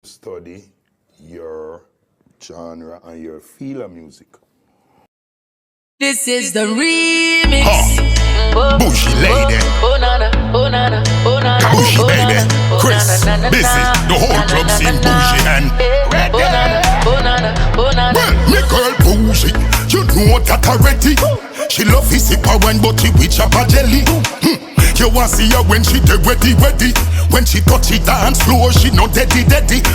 study your genre and your feel of music. This is the remix. Bougie lady. Bougie baby. Chris, this is the whole club scene. Bougie and Red. Well, me girl Bougie, you know that already. She love his sip her wine, but she with chopper jelly. You want see her when she dey ready. When she touch it dance floor, she no deady.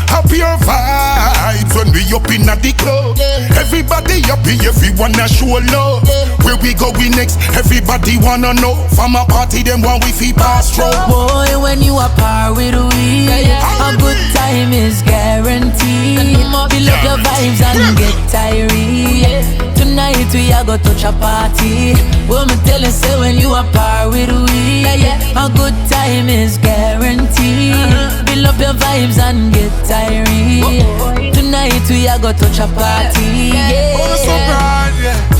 Happier vibes when we up in the club. Everybody happy, everyone a show love. Where we going next? Everybody wanna know. From a party, them want we feel pass through. Boy, when you are par with we, a good time is guaranteed. Fill up your vibes and get tired. Tonight we are go touch a party. Well, me tell you, say when you are par with we, a good time is guaranteed. Fill up your vibes and get tired. Tonight we are go touch a party.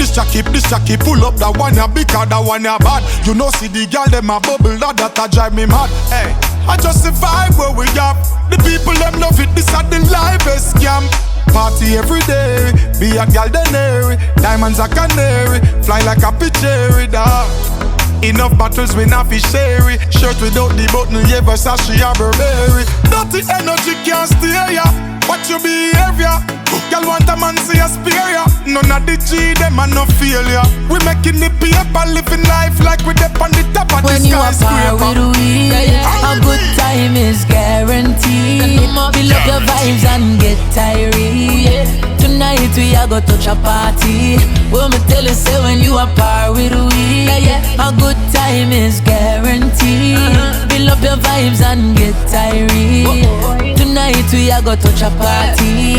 This Jackie, pull up that one ya because that one ya bad. You know see the girl them a bubble that a drive me mad. Hey, I just the vibe where we up. The people them love it. This are the livest scam. Party every day, be a gal denary. Diamonds a canary, fly like a pitchery dog. Enough battles we not fi share it. Shirt without the button, yeah, Versace or Burberry. Dirty energy can't stay ya. Watch your behavior. Girl want a man see a spare ya. None of the G them a no failure. We making the paper, living life like we dip on the top of the skyscraper. When you are par with we, a good time is guaranteed. Fill up your vibes and get tired. Tonight we are go touch a party. Well, me tell you, say when you are par with we, a good time is guaranteed. Fill up your vibes and get tired. Tonight we are go touch a party.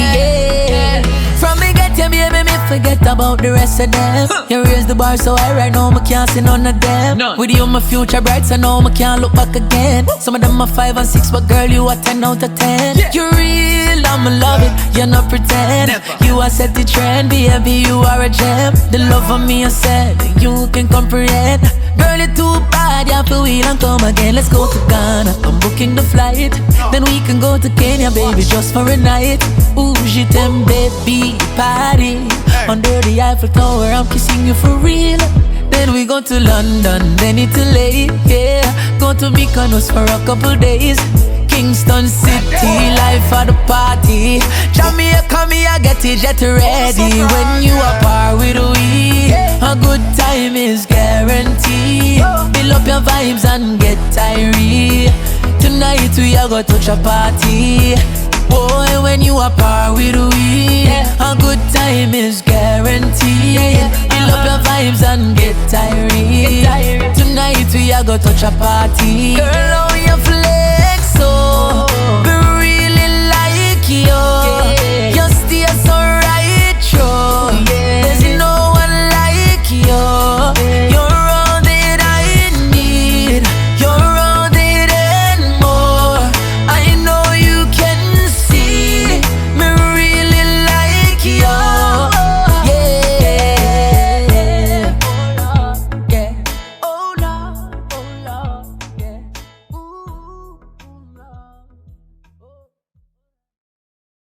From me get you, baby, me forget about the rest of them. You raise the bar so high right now, me can't see none of them. With you, my future bright, so now me can't look back again. Some of them are 5 and 6, but girl, you are 10 out of 10. You real, I'ma love it, you not pretend. You are set the trend, baby, you are a gem. The love of me, I said, you can comprehend. Girl, you're too bad, you have to wheel and come again. Let's go to Ghana, I'm booking the flight. Then we can go to Kenya, baby, just for a night. Ooh, je t'aime, baby, party. Under the Eiffel Tower, I'm kissing you for real. Then we go to London, then Italy, yeah. Go to Mykonos for a couple days. Kingston City, life for the party. Jamaica, me, I get it jet ready. When you are par with we, a good time is guaranteed. Fill up your vibes and get tired. Tonight we are go touch a party. Boy, when you are par with we, a good time is guaranteed. Fill up your vibes and get tired. Tonight we are go touch a party.